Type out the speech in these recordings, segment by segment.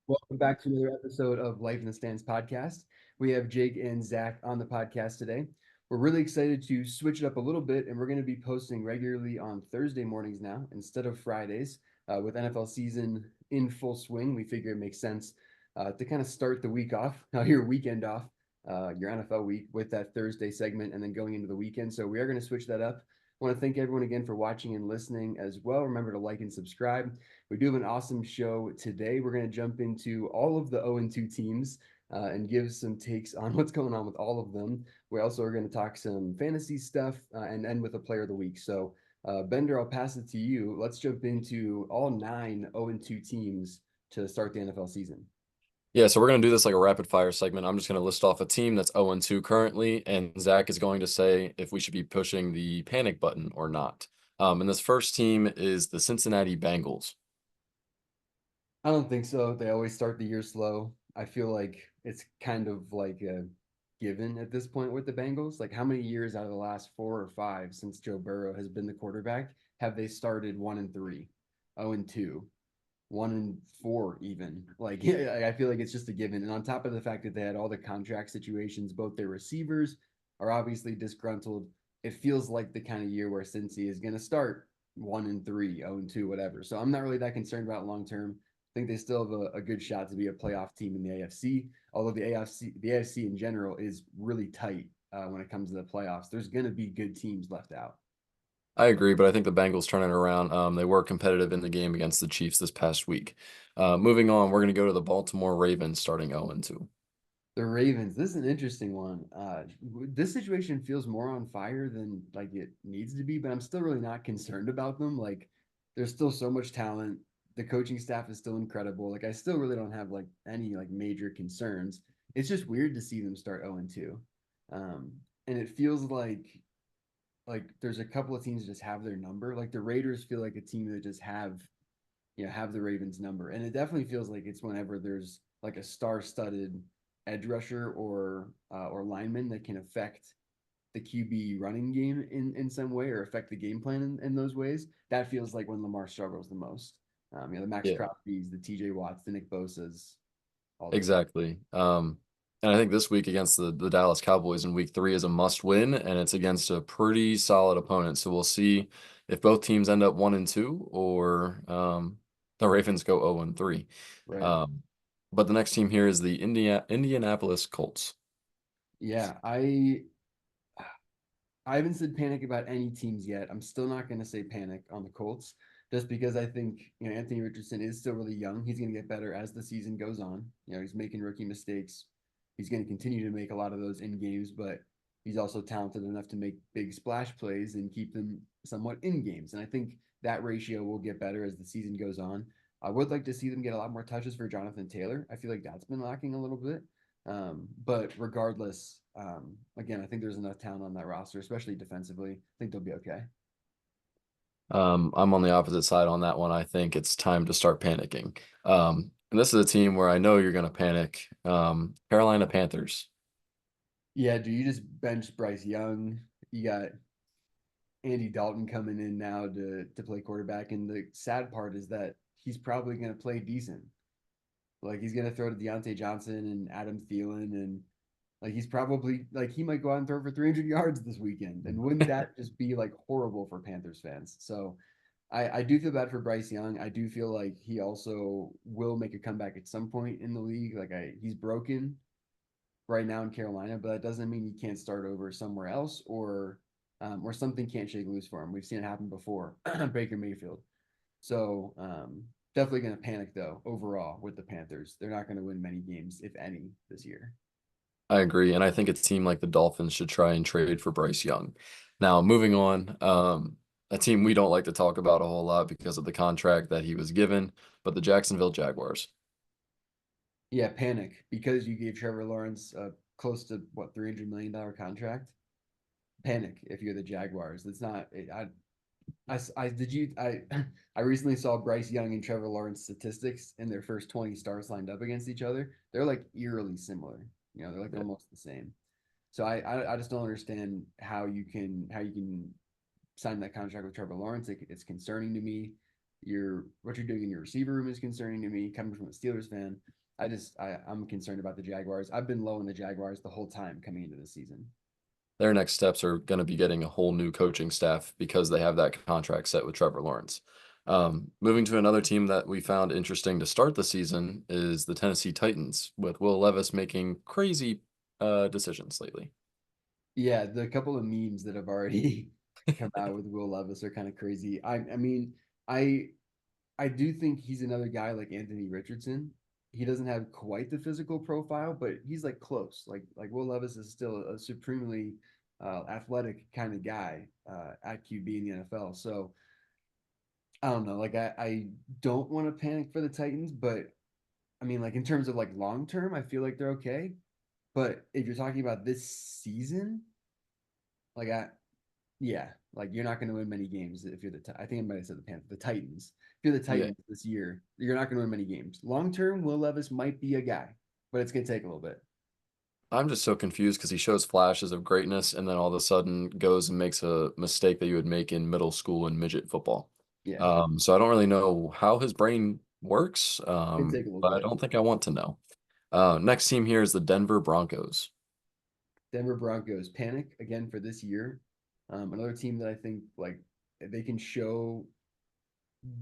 Welcome back to another episode of Life in the Stands podcast. We have Jake and Zach on the podcast today. We're really excited to switch it up a little bit, and we're going to be posting regularly on Thursday mornings now instead of Fridays. With NFL season in full swing, we figure it makes sense to kind of start the week off, your weekend off, your NFL week with that Thursday segment, and then going into the weekend. So we are going to switch that up. I want to thank everyone again for watching and listening as well. Remember to like and subscribe. We do have an awesome show today. We're going to jump into all of the 0-2 teams and give some takes on what's going on with all of them. We also are going to talk some fantasy stuff and end with a player of the week. So, Bender, I'll pass it to you. Let's jump into all 9 0-2 teams to start the NFL season. Yeah, so we're going to do this like a rapid fire segment. I'm just going to list off a team that's 0-2 currently, and Zach is going to say if we should be pushing the panic button or not. And this first team is the Cincinnati Bengals. I don't think so. They always start the year slow. I feel like it's kind of like a given at this point with the Bengals. Like, how many years out of the last 4 or 5 since Joe Burrow has been the quarterback have they started 1-3, 0-2, 1-4 even? Like, I feel like it's just a given. And on top of the fact that they had all the contract situations, both their receivers are obviously disgruntled. It feels like the kind of year where Cincy is going to start 1-3, 0-2, whatever. So I'm not really that concerned about long term. I think they still have a good shot to be a playoff team in the AFC. Although the AFC in general is really tight when it comes to the playoffs. There's going to be good teams left out. I agree, but I think the Bengals turning it around. They were competitive in the game against the Chiefs this past week. Moving on, we're going to go to the Baltimore Ravens starting 0-2. The Ravens. This is an interesting one. This situation feels more on fire than like it needs to be, but I'm still really not concerned about them. Like, there's still so much talent. The coaching staff is still incredible. Like, I still really don't have like any like major concerns. It's just weird to see them start 0-2. Um, and it feels like there's a couple of teams that just have their number. Like the Raiders feel like a team that just have the Ravens number. And it definitely feels like it's whenever there's like a star-studded edge rusher or lineman that can affect the QB running game in some way or affect the game plan in those ways. That feels like when Lamar struggles the most. The Max Yeah, Crosby's, the TJ Watts, the Nick Bosa's, all those guys. exactly. And I think this week against the Dallas Cowboys in week 3 is a must win, and it's against a pretty solid opponent. So we'll see if both teams end up 1-2 or the Ravens go 0-3. Right. Um, but the next team here is the Indianapolis Colts. Yeah, I haven't said panic about any teams yet. I'm still not going to say panic on the Colts just because I think, Anthony Richardson is still really young. He's going to get better as the season goes on. He's making rookie mistakes. He's going to continue to make a lot of those in games, but he's also talented enough to make big splash plays and keep them somewhat in games. And I think that ratio will get better as the season goes on. I would like to see them get a lot more touches for Jonathan Taylor. I feel like that's been lacking a little bit. But regardless, again, I think there's enough talent on that roster, especially defensively. I think they'll be okay. I'm on the opposite side on that one. I think it's time to start panicking. And this is a team where I know you're going to panic. Carolina Panthers. Yeah, do you just bench Bryce Young? You got Andy Dalton coming in now to play quarterback, and the sad part is that he's probably going to play decent. Like he's going to throw to Deontay Johnson and Adam Thielen, and like he's probably like he might go out and throw for 300 yards this weekend. And wouldn't that just be like horrible for Panthers fans? So I do feel bad for Bryce Young. I do feel like he also will make a comeback at some point in the league. Like he's broken right now in Carolina, but that doesn't mean he can't start over somewhere else or something can't shake loose for him. We've seen it happen before, Baker Mayfield. So definitely going to panic though overall with the Panthers. They're not going to win many games, if any, this year. I agree. And I think a team like the Dolphins should try and trade for Bryce Young. Now, moving on, a team we don't like to talk about a whole lot because of the contract that he was given, but the Jacksonville Jaguars. Yeah, panic because you gave Trevor Lawrence a close to what $300 million contract. Panic if you're the Jaguars. It's not. I did you I I recently saw Bryce Young and Trevor Lawrence statistics in their first 20 starts lined up against each other. They're like eerily similar. They're like almost the same. So I just don't understand how you can sign that contract with Trevor Lawrence. It's concerning to me. your what you're doing in your receiver room is concerning to me. Coming from a Steelers fan, I'm concerned about the Jaguars. I've been low on the Jaguars the whole time coming into the season. Their next steps are going to be getting a whole new coaching staff because they have that contract set with Trevor Lawrence. Moving to another team that we found interesting to start the season is the Tennessee Titans, with Will Levis making crazy decisions lately. Yeah, the couple of memes that have already come out with Will Levis are kind of crazy. I mean, I I do think he's another guy like Anthony Richardson. He doesn't have quite the physical profile, but he's like close. Like Will Levis is still a supremely athletic kind of guy at QB in the NFL. So I don't know. Like I don't want to panic for the Titans, but I mean, like in terms of like long term, I feel like they're okay. But if you're talking about this season, like yeah, like you're not going to win many games if you're I think I might have said the Titans. If you're the Yeah, Titans this year, you're not going to win many games. Long term, Will Levis might be a guy, but it's going to take a little bit. I'm just so confused because he shows flashes of greatness and then all of a sudden goes and makes a mistake that you would make in middle school and midget football. Yeah, So I don't really know how his brain works, it's going to take a little but I bit. don't think I want to know. Next team here is the Denver Broncos. Denver Broncos panic again for this year. Another team that I think like they can show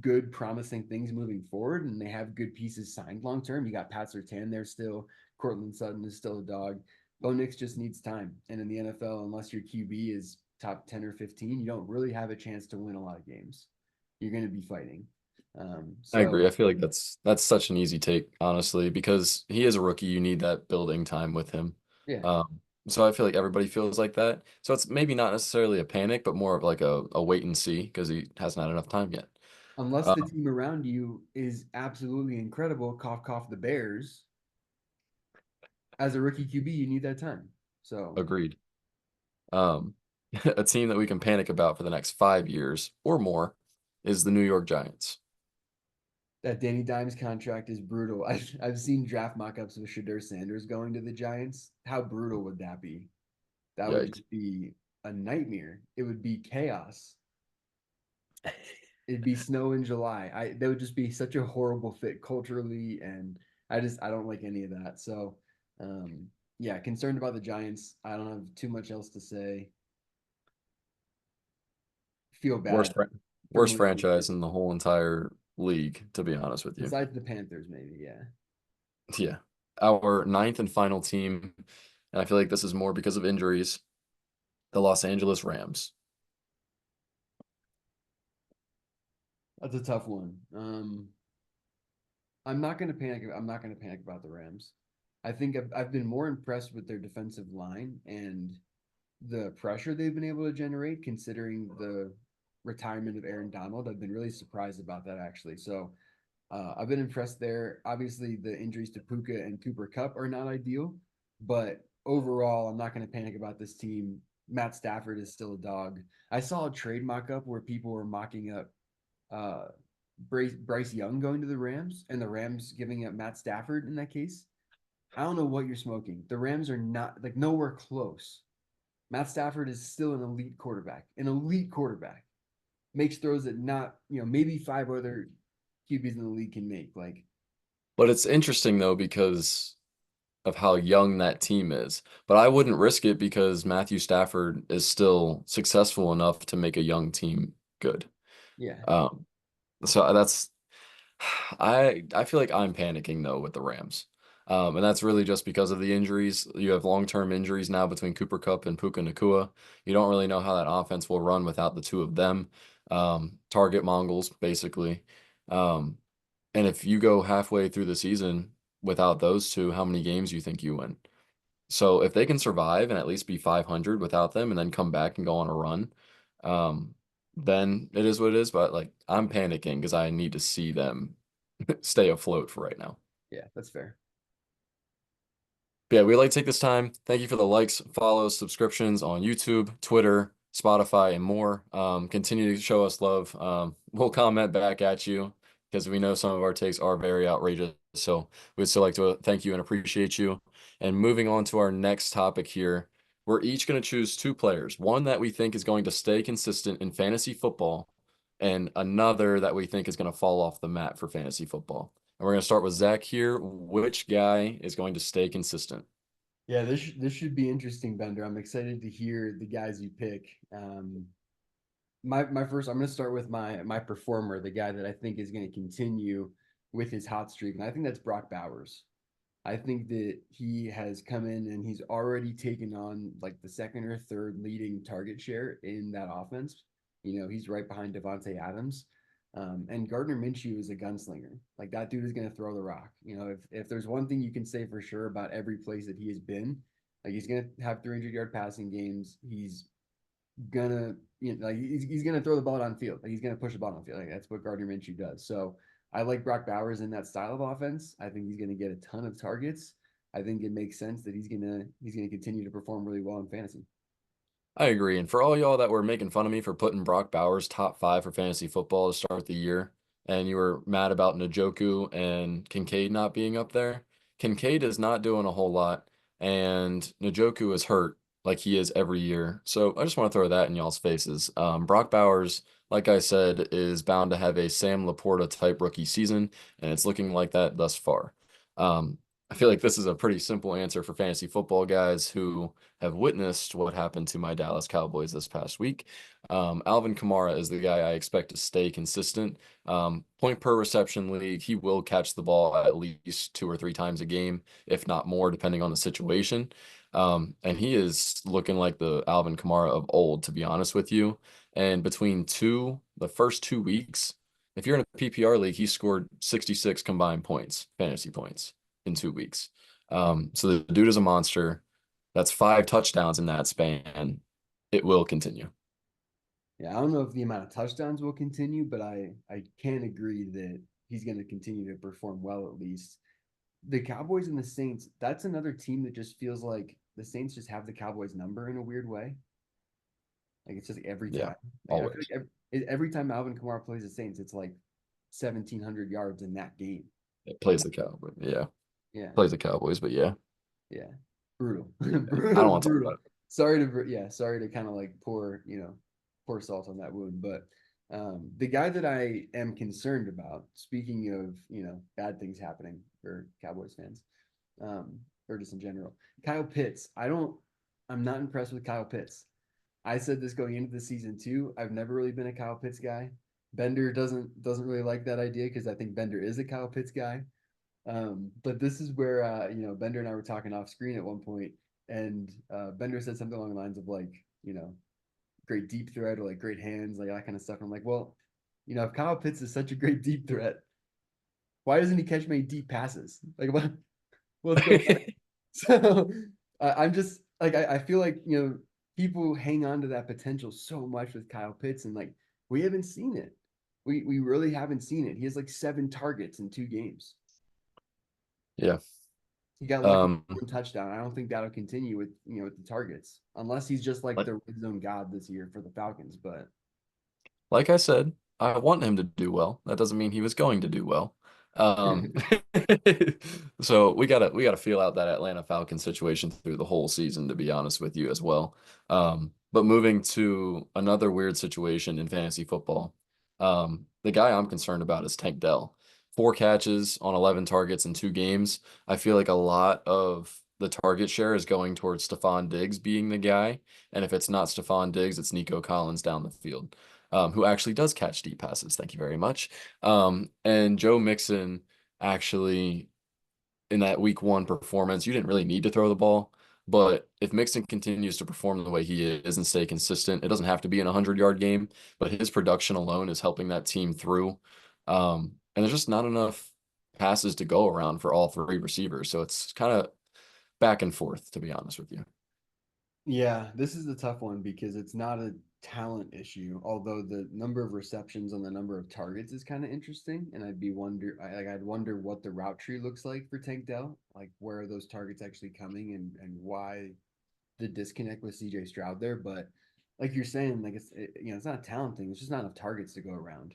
good, promising things moving forward, and they have good pieces signed long term. You got Pat Surtain there still. Cortland Sutton is still a dog. Bo Nix just needs time, and in the NFL, unless your QB is top 10 or 15, you don't really have a chance to win a lot of games. You're going to be fighting. I agree. So I feel like that's such an easy take, honestly, because he is a rookie. You need that building time with him. yeah, So I feel like everybody feels like that. So it's maybe not necessarily a panic, but more of like a wait and see because he hasn't had enough time yet. unless Uh, the team around you is absolutely incredible, cough cough the Bears. As a rookie QB, you need that time. So Agreed. Um, a team that we can panic about for the next 5 years or more is the New York Giants. that Danny Dimes contract is brutal. I've seen draft mock-ups of Shadur Sanders going to the Giants. How brutal would that be? That would Yikes. just be a nightmare. It would be chaos. It'd be snow in July. That would just be such a horrible fit culturally, and I don't like any of that. So, um, yeah, concerned about the Giants. I don't have too much else to say. Feel Worst bad fran- for worst Malik franchise Willis. in the whole entire league, to be honest with you. Besides the Panthers, maybe. Yeah, Yeah. Our ninth and final team, and I feel like this is more because of injuries, the Los Angeles Rams. that's a tough one. I'm not going to panic. I'm not going to panic about the Rams. I think I've been more impressed with their defensive line and the pressure they've been able to generate, considering the retirement of Aaron Donald. I've been really surprised about that actually. So I've been impressed there. Obviously, the injuries to Puka and Cooper Cup are not ideal, but overall, I'm not going to panic about this team. Matt Stafford is still a dog. I saw a trade mock up where people were mocking up uh, Bryce Young going to the Rams and the Rams giving up Matt Stafford in that case. I don't know what you're smoking. The Rams are not like nowhere close. Matt Stafford is still an elite quarterback. An elite quarterback makes throws that not, maybe five other QBs in the league can make. Like, But it's interesting though because of how young that team is. But I wouldn't risk it because Matthew Stafford is still successful enough to make a young team good. yeah, Um, so that's I feel like I'm panicking though with the Rams. And that's really just because of the injuries. You have long-term injuries now between Cooper Cup and Puka Nakua. You don't really know how that offense will run without the two of them. Target Mongols, basically. Um, and if you go halfway through the season without those two, how many games do you think you win? So if they can survive and at least be 500 without them and then come back and go on a run, um, then it is what it is. But like I'm panicking because I need to see them stay afloat for right now. yeah, that's fair. But yeah, we'd like to take this time. Thank you for the likes, follows, subscriptions on YouTube, Twitter, Spotify, and more. Continue to show us love. We'll comment back at you because we know some of our takes are very outrageous. So we'd still like to thank you and appreciate you. And moving on to our next topic here, we're each going to choose two players, one that we think is going to stay consistent in fantasy football, and another that we think is going to fall off the mat for fantasy football. And we're going to start with Zach here. Which guy is going to stay consistent? Yeah, this should be interesting, Bender. I'm excited to hear the guys you pick. My first, I'm going to start with my performer, the guy that I think is going to continue with his hot streak, and I think that's Brock Bowers. I think that he has come in and he's already taken on like the second or third leading target share in that offense. He's right behind Devontae Adams. And Gardner Minshew is a gunslinger. Like that dude is going to throw the rock. If there's one thing you can say for sure about every place that he has been, like he's going to have 300-yard passing games. He's gonna, like he's gonna throw the ball down field. Like he's gonna push the ball down field. Like that's what Gardner Minshew does. So I like Brock Bowers in that style of offense. I think he's gonna get a ton of targets. I think it makes sense that he's gonna continue to perform really well in fantasy. I agree. And for all y'all that were making fun of me for putting Brock Bowers top five for fantasy football to start the year, and you were mad about Njoku and Kincaid not being up there, Kincaid is not doing a whole lot, and Njoku is hurt like he is every year. So I just want to throw that in y'all's faces. Brock Bowers, like I said, is bound to have a Sam Laporta type rookie season, and it's looking like that thus far. I feel like this is a pretty simple answer for fantasy football guys who have witnessed what happened to my Dallas Cowboys this past week. Alvin Kamara is the guy I expect to stay consistent. Point per reception league, he will catch the ball at least 2 or 3 times a game, if not more, depending on the situation. And he is looking like the Alvin Kamara of old, to be honest with you. And between the first 2 weeks, if you're in a PPR league, he scored 66 combined points, fantasy points in 2 weeks. So the dude is a monster. That's 5 touchdowns in that span. It will continue. Yeah, I don't know if the amount of touchdowns will continue, but I can agree that he's going to continue to perform well at least. The Cowboys and the Saints, that's another team that just feels like the Saints just have the Cowboys number in a weird way. Like it's just every Yeah, time. Like, I feel always. like every time Alvin Kamara plays the Saints, it's like 1,700 yards in that game. It plays the Cowboys. Yeah, Yeah, plays the Cowboys, but yeah, yeah, brutal, I don't brutal, want to talk brutal. about it. Sorry to kind of like pour salt on that wound. But the guy that I am concerned about, speaking of bad things happening for Cowboys fans, or just in general, Kyle Pitts. I'm not impressed with Kyle Pitts. I said this going into the season too. I've never really been a Kyle Pitts guy. Bender doesn't really like that idea because I think Bender is a Kyle Pitts guy. But this is where Bender and I were talking off screen at one point, and Bender said something along the lines of like great deep threat or like great hands, like that kind of stuff. I'm like, well, if Kyle Pitts is such a great deep threat, why doesn't he catch many deep passes? Like what's going on? So I'm just like I feel like people hang on to that potential so much with Kyle Pitts, and like we haven't seen it. We really haven't seen it. He has like 7 targets in 2 games. Yeah. He got lucky Um, with 1 touchdown. I don't think that'll continue with the targets unless he's just like like the red zone god this year for the Falcons. But like I said, I want him to do well. That doesn't mean he was going to do well. Um, so we gotta feel out that Atlanta Falcons situation through the whole season, to be honest with you as well. But moving to another weird situation in fantasy football, the guy I'm concerned about is Tank Dell. 4 catches on 11 targets in 2 games. I feel like a lot of the target share is going towards Stephon Diggs being the guy, and if it's not Stephon Diggs, it's Nico Collins down the field, who actually does catch deep passes. Thank you very much. And Joe Mixon actually in that week 1 performance, you didn't really need to throw the ball. But if Mixon continues to perform the way he is and stay consistent, it doesn't have to be in a 100-yard game, but his production alone is helping that team through. And there's just not enough passes to go around for all 3 receivers. So it's kind of back and forth, to be honest with you. yeah, this is the tough one because it's not a talent issue. Although the number of receptions and the number of targets is kind of interesting, and I'd wonder what the route tree looks like for Tank Dell, like where are those targets actually coming and why the disconnect with CJ Stroud there. But like you're saying, like it's not a talent thing. It's just not enough targets to go around.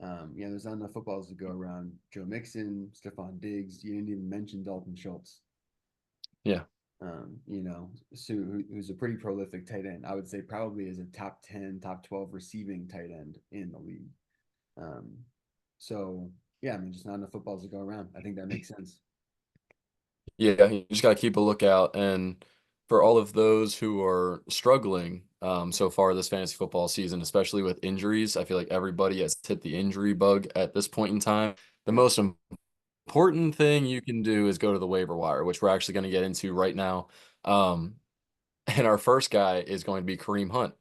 There's not enough footballs to go around. Joe Mixon, Stephon Diggs. You didn't even mention Dalton Schultz. Yeah. who's a pretty prolific tight end. I would say probably is a top 10, top 12 receiving tight end in the league. Um, so yeah, I mean, just not enough footballs to go around. I think that makes sense. Yeah, you just got to keep a lookout. And for all of those who are struggling so far this fantasy football season, especially with injuries, I feel like everybody has hit the injury bug at this point in time. The Yep. most important thing you can do is go to the waiver wire, which we're actually going to get into right now. Um, and our first guy is going to be Kareem Hunt.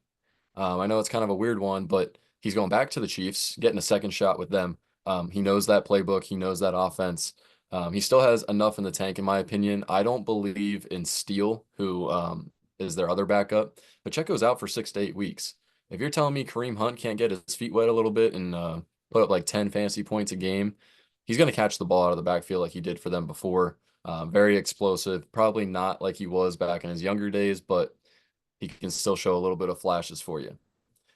I know it's kind of a weird one, but he's going back to the Chiefs, getting a second shot with them. He knows that playbook, he knows that offense. He still has enough in the tank, in my opinion. I don't believe in Steele, who is their other backup. Pacheco's out for 6 to 8 weeks. If you're telling me Kareem Hunt can't get his feet wet a little bit and put up like 10 fantasy points a game, he's going to catch the ball out of the backfield like he did for them before. Very explosive, probably not like he was back in his younger days, but he can still show a little bit of flashes for you.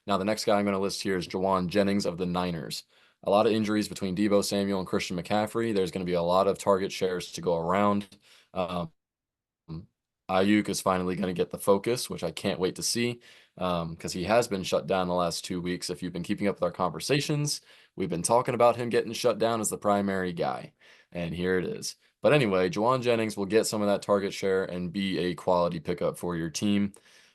Now, the next guy I'm going to list here is Jawan Jennings of the Niners. A lot of injuries between Deebo Samuel and Christian McCaffrey. There's going to be a lot of target shares to go around. Um, Ayuk is finally going to get the focus, which I can't wait to see because he has been shut down the last 2 weeks. If you've been keeping up with our conversations, we've been talking about him getting shut down as the primary guy. And here it is. But anyway, Jawan Jennings will get some of that target share and be a quality pickup for your team.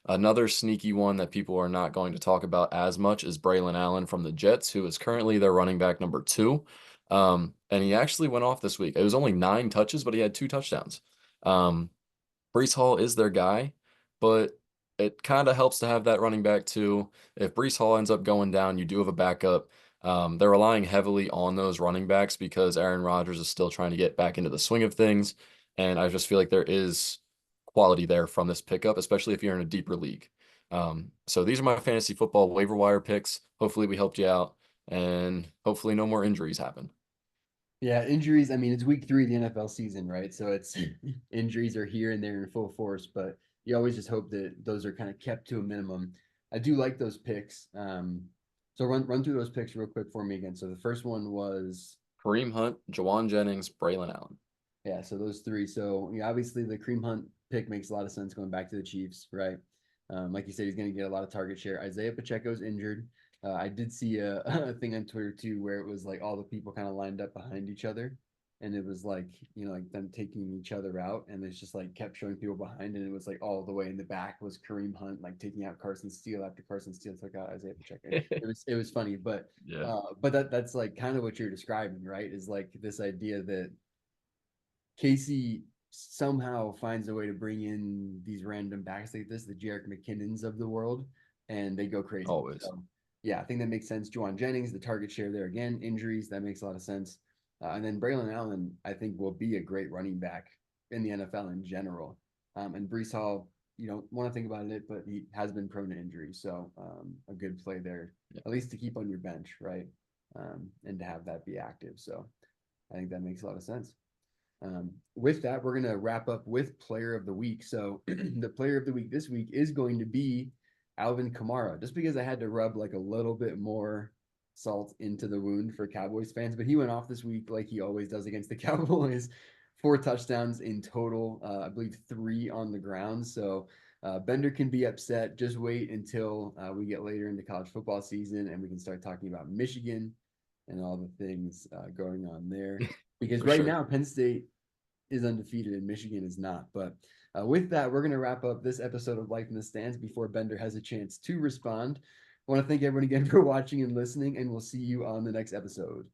Another sneaky one that people are not going to talk about as much is Braylon Allen from the Jets, who is currently their running back number 2. And he actually went off this week. It was only 9 touches, but he had 2 touchdowns. Brees Hall is their guy, but it kind of helps to have that running back too. If Brees Hall ends up going down, you do have a backup. They're relying heavily on those running backs because Aaron Rodgers is still trying to get back into the swing of things. And I just feel like there is quality there from this pickup, especially if you're in a deeper league. So these are my fantasy football waiver wire picks. Hopefully we helped you out and hopefully no more injuries happen. Yeah, injuries. I mean, it's week 3 of the NFL season, right? So it's injuries are here and there in full force, but you always just hope that those are kind of kept to a minimum. I do like those picks. So run through those picks real quick for me again. So the first one was Kareem Hunt, Jawan Jennings, Braylon Allen. yeah, so those three. So obviously the Cream Hunt pick makes a lot of sense going back to the Chiefs, right? Like you said, he's going to get a lot of target share. Isaiah Pacheco's injured. I did see a thing on Twitter too where it was like all the people kind of lined up behind each other, and it was like like them taking each other out, and it's just like kept showing people behind, and it was like all the way in the back was Kareem Hunt like taking out Carson Steele after Carson Steele took out Isaiah Pacheco. It was funny, Yeah, but that's like kind of what you're describing, right? Is like this idea that Casey somehow finds a way to bring in these random backs like this, the Jarek McKinnons of the world, and they go crazy. always. So, yeah, I think that makes sense. Juwan Jennings, the target share there again, injuries, that makes a lot of sense. And then Braylon Allen, I think, will be a great running back in the NFL in general. And Brees Hall, you don't want to think about it, but he has been prone to injury. So, a good play there, Yeah. at least to keep on your bench, right? And to have that be active. So, I think that makes a lot of sense. With that, we're going to wrap up with player of the week. So the player of the week this week is going to be Alvin Kamara, just because I had to rub like a little bit more salt into the wound for Cowboys fans. But he went off this week like he always does against the Cowboys. 4 touchdowns in total, I believe 3 on the ground. So Bender can be upset. Just wait until we get later into college football season and we can start talking about Michigan and all the things going on there. Because For right sure. now, Penn State is undefeated and Michigan is not. But with that, we're going to wrap up this episode of Life in the Stands before Bender has a chance to respond. I want to thank everyone again for watching and listening, and we'll see you on the next episode.